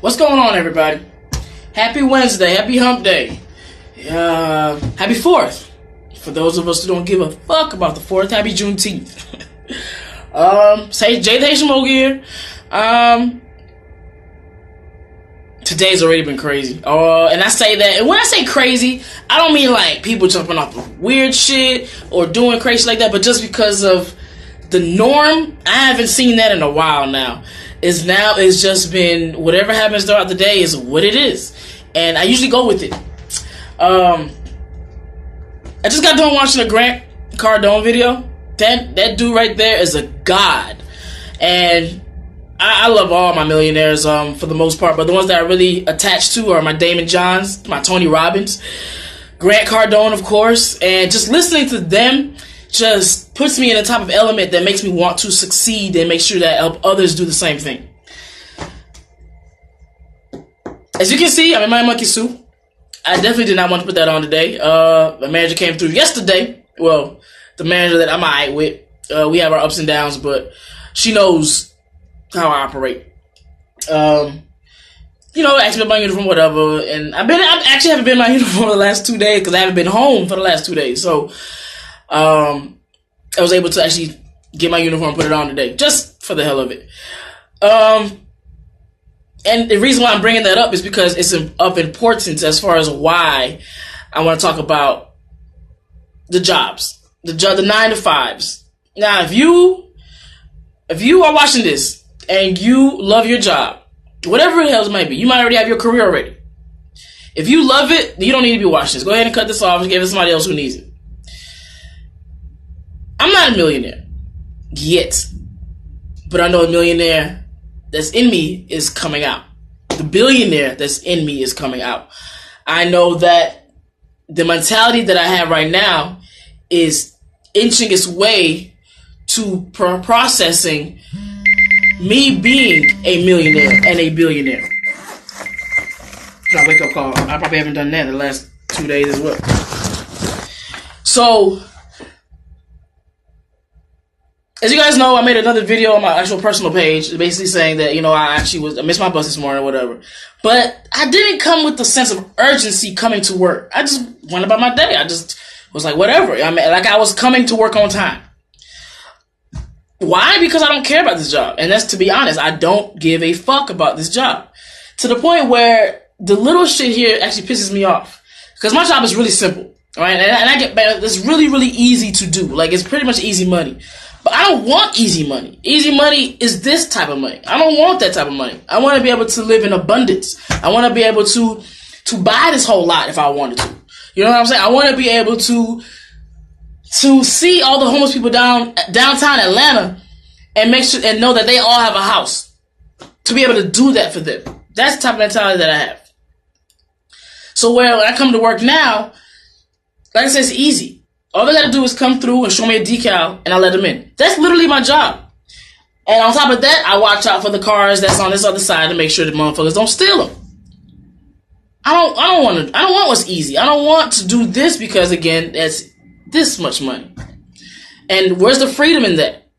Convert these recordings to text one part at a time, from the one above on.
What's going on, everybody? Happy Wednesday. Happy hump day. Happy 4th. For those of us who don't give a fuck about the 4th, happy Juneteenth. Say Jay the Haitian Mogul here. Today's already been crazy. And I say that, and when I say crazy, I don't mean like people jumping off of weird shit or doing crazy like that, but just because of the norm, I haven't seen that in a while now. It's just been whatever happens throughout the day is what it is. And I usually go with it. I just got done watching a Grant Cardone video. That dude right there is a god. And I love all my millionaires for the most part, but the ones that I really attached to are my Damon Johns, my Tony Robbins, Grant Cardone, of course. And just listening to them just puts me in a type of element that makes me want to succeed and make sure that I help others do the same thing. As you can see, I'm in my monkey suit. I definitely did not want to put that on today. The manager came through yesterday. Well, the manager that I'm alright with. We have our ups and downs, but she knows how I operate. Asked me about my uniform, whatever. And I actually haven't been in my uniform the last 2 days because I haven't been home for the last 2 days. So, I was able to actually get my uniform and put it on today, just for the hell of it. And the reason why I'm bringing that up is because it's of importance as far as why I want to talk about the jobs, the 9-to-5s. Now, if you are watching this and you love your job, whatever the hell it might be, you might already have your career already. If you love it, you don't need to be watching this. Go ahead and cut this off and give it to somebody else who needs it. I'm not a millionaire yet, but I know a millionaire that's in me is coming out. The billionaire that's in me is coming out. I know that the mentality that I have right now is inching its way to processing me being a millionaire and a billionaire. Wake up call. I probably haven't done that in the last 2 days as well. So, as you guys know, I made another video on my actual personal page, basically saying that, I missed my bus this morning or whatever. But I didn't come with the sense of urgency coming to work. I just went about my day. I just was like, whatever. I was coming to work on time. Why? Because I don't care about this job. And that's, to be honest, I don't give a fuck about this job. To the point where the little shit here actually pisses me off. Because my job is really simple, right? And I get better. It's really, really easy to do. Like, it's pretty much easy money. But I don't want easy money. Easy money is this type of money. I don't want that type of money. I want to be able to live in abundance. I want to be able to buy this whole lot if I wanted to. You know what I'm saying? I want to be able to see all the homeless people downtown Atlanta and make sure and know that they all have a house. To be able to do that for them. That's the type of mentality that I have. So when I come to work now, like I said, it's easy. All they gotta do is come through and show me a decal and I let them in. That's literally my job. And on top of that, I watch out for the cars that's on this other side to make sure the motherfuckers don't steal them. I don't want what's easy. I don't want to do this because, again, that's this much money. And where's the freedom in that?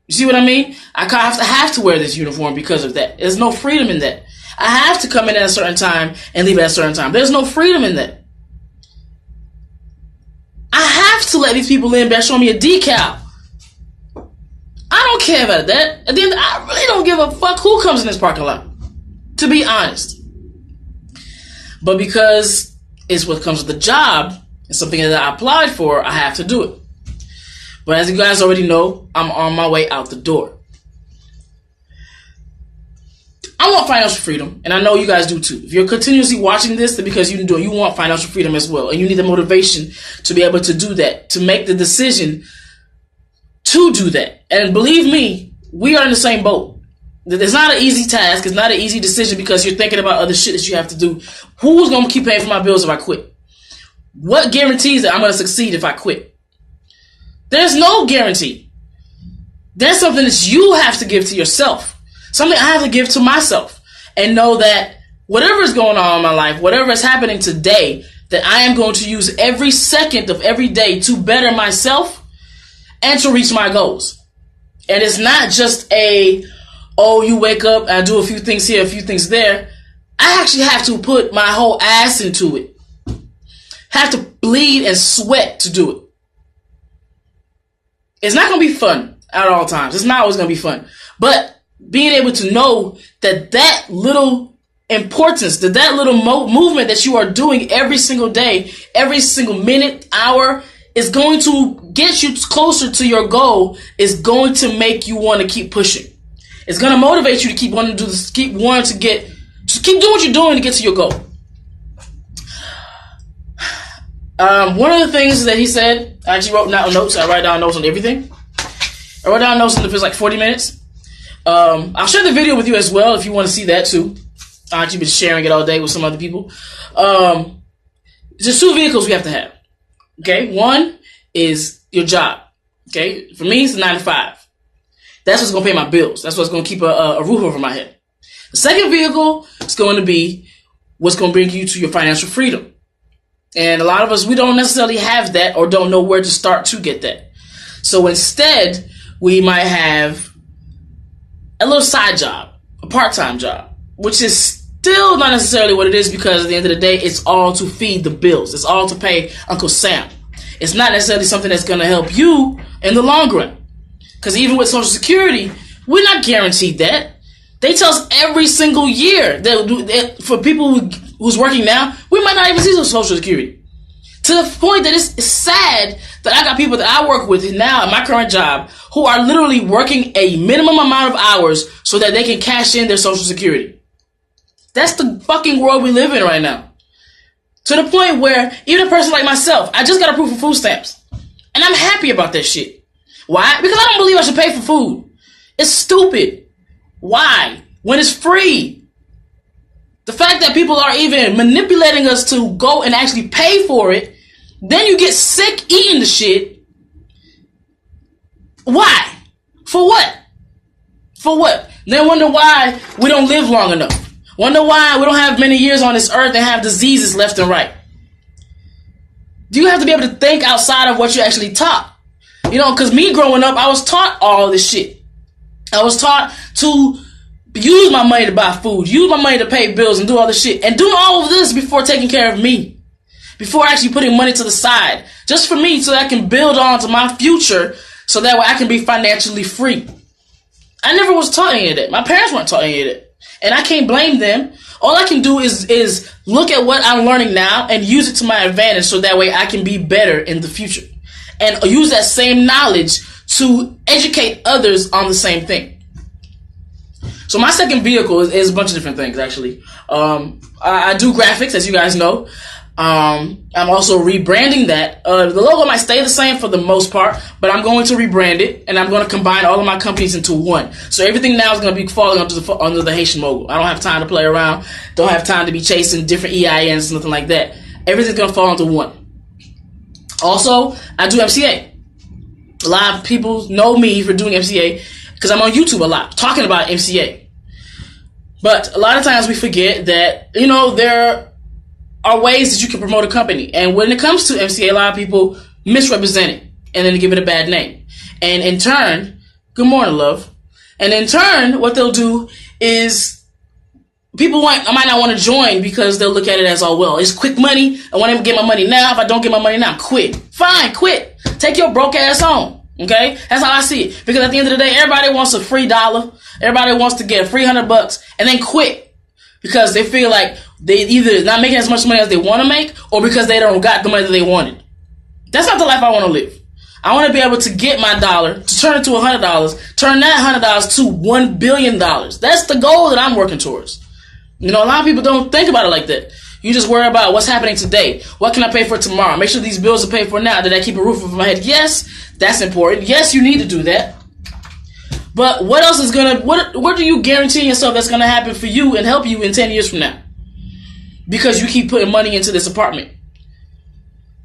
You see what I mean? I have to wear this uniform because of that. There's no freedom in that. I have to come in at a certain time and leave at a certain time. There's no freedom in that. I have to let these people in by showing me a decal. I don't care about that. At the end, I really don't give a fuck who comes in this parking lot. To be honest. But because it's what comes with the job, it's something that I applied for, I have to do it. But as you guys already know, I'm on my way out the door. I want financial freedom, and I know you guys do too. If you're continuously watching this, then because you want financial freedom as well, and you need the motivation to be able to do that, to make the decision to do that. And believe me, we are in the same boat. It's not an easy task. It's not an easy decision because you're thinking about other shit that you have to do. Who's going to keep paying for my bills if I quit? What guarantees that I'm going to succeed if I quit? There's no guarantee. There's something that you have to give to yourself. Something I have to give to myself and know that whatever is going on in my life, whatever is happening today, that I am going to use every second of every day to better myself and to reach my goals. And it's not just you wake up and do a few things here, a few things there. I actually have to put my whole ass into it. Have to bleed and sweat to do it. It's not going to be fun at all times. It's not always going to be fun. But being able to know that little importance, that little movement that you are doing every single day, every single minute, hour, is going to get you closer to your goal, is going to make you want to keep pushing. It's going to motivate you to keep wanting to do this, keep doing what you're doing to get to your goal. One of the things that he said, I actually wrote down notes. I write down notes on everything. I wrote down notes in the first like 40 minutes. I'll share the video with you as well if you want to see that too. I've actually been sharing it all day with some other people. There's 2 vehicles we have to have. Okay, one is your job. Okay, for me it's the 9 to 5. That's what's gonna pay my bills. That's what's gonna keep a roof over my head. The second vehicle is going to be what's going to bring you to your financial freedom. And a lot of us, we don't necessarily have that or don't know where to start to get that. So instead, we might have a little side job, a part-time job, which is still not necessarily what it is, because at the end of the day, it's all to feed the bills. It's all to pay Uncle Sam. It's not necessarily something that's going to help you in the long run. Because even with Social Security, we're not guaranteed that. They tell us every single year that for people who's working now, we might not even see Social Security. To the point that it's sad that I got people that I work with now at my current job who are literally working a minimum amount of hours so that they can cash in their Social Security. That's the fucking world we live in right now. To the point where even a person like myself, I just got approved for food stamps. And I'm happy about that shit. Why? Because I don't believe I should pay for food. It's stupid. Why? When it's free. The fact that people are even manipulating us to go and actually pay for it, then you get sick eating the shit. Why? For what? For what? Then wonder why we don't live long enough. Wonder why we don't have many years on this earth and have diseases left and right. You have to be able to think outside of what you're actually taught. You know, because me growing up, I was taught all this shit. I was taught to use my money to buy food, use my money to pay bills and do all this shit. And doing all of this before taking care of me. Before actually putting money to the side. Just for me, so that I can build on to my future, so that way I can be financially free. I never was taught any of that. My parents weren't taught any of that. And I can't blame them. All I can do is look at what I'm learning now and use it to my advantage, so that way I can be better in the future. And use that same knowledge to educate others on the same thing. So my second vehicle is a bunch of different things, actually. I do graphics, as you guys know. I'm also rebranding that. The logo might stay the same for the most part, but I'm going to rebrand it, and I'm going to combine all of my companies into one. So everything now is going to be falling under the Haitian Mogul. I don't have time to play around. Don't have time to be chasing different EINs, nothing like that. Everything's going to fall into one. Also, I do MCA. A lot of people know me for doing MCA because I'm on YouTube a lot, talking about MCA. But a lot of times we forget that, you know, there are ways that you can promote a company. And when it comes to MCA, a lot of people misrepresent it and then give it a bad name. And in turn, good morning, love. And in turn, what they'll do is people might not want to join because they'll look at it as, oh, well, it's quick money. I want to get my money now. If I don't get my money now, quit. Fine, quit. Take your broke ass home. Okay? That's how I see it. Because at the end of the day, everybody wants a free $1. Everybody wants to get a free $100 and then quit. Because they feel like they either not making as much money as they want to make, or because they don't got the money that they wanted. That's not the life I want to live. I want to be able to get my dollar, to turn it to $100, turn that $100 to $1 billion. That's the goal that I'm working towards. You know, a lot of people don't think about it like that. You just worry about what's happening today. What can I pay for tomorrow? Make sure these bills are paid for now. Did I keep a roof over my head? Yes, that's important. Yes, you need to do that. But what else is what do you guarantee yourself that's gonna happen for you and help you in 10 years from now? Because you keep putting money into this apartment.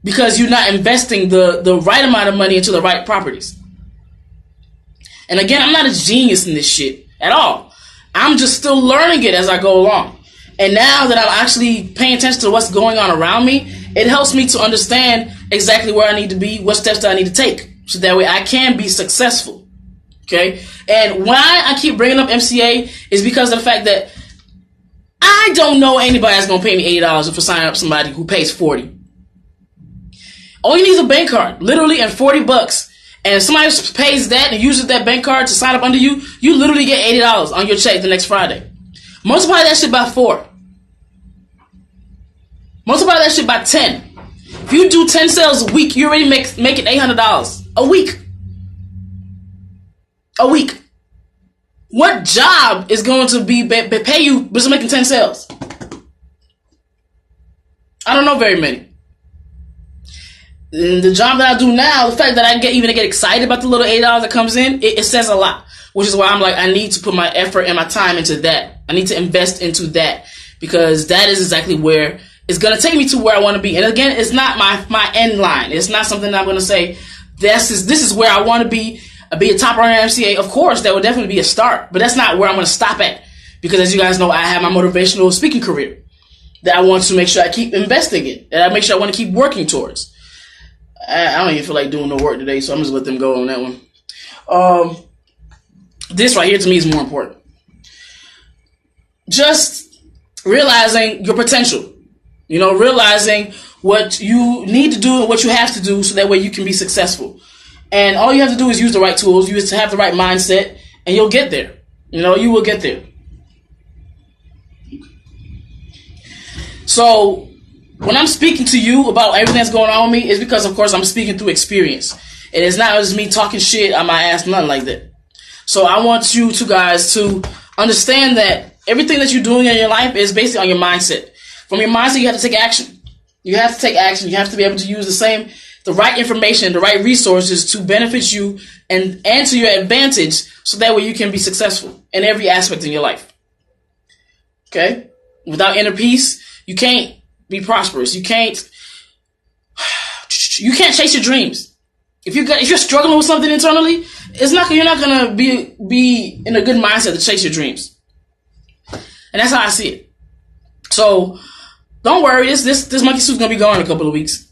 Because you're not investing the right amount of money into the right properties. And again, I'm not a genius in this shit at all. I'm just still learning it as I go along. And now that I'm actually paying attention to what's going on around me, it helps me to understand exactly where I need to be, what steps do I need to take, so that way I can be successful. Okay? And why I keep bringing up MCA is because of the fact that I I don't know anybody that's going to pay me $80 for signing up somebody who pays $40. All you need is a bank card, literally, and $40. And if somebody pays that and uses that bank card to sign up under you, you literally get $80 on your check the next Friday. Multiply that shit by 4. Multiply that shit by 10. If you do 10 sales a week, you already making $800 a week. A week. What job is going to pay you just making 10 sales? I don't know very many. And the job that I do now, the fact that I get excited about the little $8 that comes in, it says a lot. Which is why I'm like, I need to put my effort and my time into that. I need to invest into that, because that is exactly where it's going to take me to where I want to be. And again, it's not my end line. It's not something that I'm going to say, this is where I want to be a top earner at MCA. Of course, that would definitely be a start, but that's not where I'm going to stop at. Because as you guys know, I have my motivational speaking career that I want to make sure I keep investing in, that I make sure I want to keep working towards. I don't even feel like doing no work today, so I'm just let them go on that one. This right here to me is more important. Just realizing your potential. You know, realizing what you need to do and what you have to do so that way you can be successful. And all you have to do is use the right tools, you have to have the right mindset, and you'll get there. You know, you will get there. So when I'm speaking to you about everything that's going on with me, it's because, of course, I'm speaking through experience. And it's not just me talking shit on my ass, nothing like that. So I want you two guys to understand that everything that you're doing in your life is based on your mindset. From your mindset, you have to take action. You have to take action. You have to be able to use the right information, the right resources to benefit you and to your advantage, so that way you can be successful in every aspect in your life. Okay? Without inner peace, you can't be prosperous. You can't chase your dreams. If you're struggling with something internally, you're not gonna be in a good mindset to chase your dreams. And that's how I see it. So don't worry, this monkey suit's gonna be gone in a couple of weeks.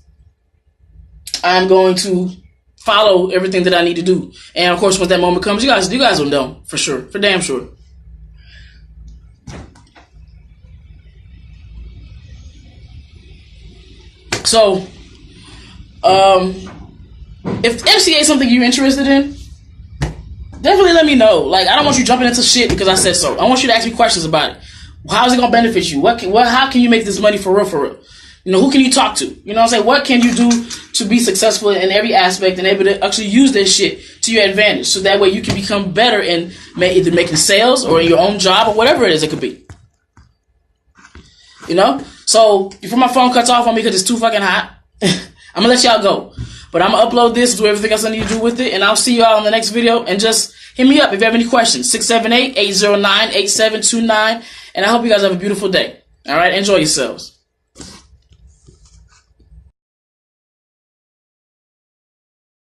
I'm going to follow everything that I need to do. And of course, when that moment comes, you guys will know for sure, for damn sure. So, if MCA is something you're interested in, definitely let me know. Like, I don't want you jumping into shit because I said so. I want you to ask me questions about it. How is it going to benefit you? How can you make this money for real? You know, who can you talk to? You know what I'm saying? What can you do to be successful in every aspect and able to actually use this shit to your advantage? So that way you can become better in either making sales or in your own job or whatever it is it could be. You know? So, before my phone cuts off on me because it's too fucking hot, I'm going to let y'all go. But I'm going to upload this, do everything else I need to do with it, and I'll see y'all in the next video. And just hit me up if you have any questions. 678-809-8729. And I hope you guys have a beautiful day. All right? Enjoy yourselves.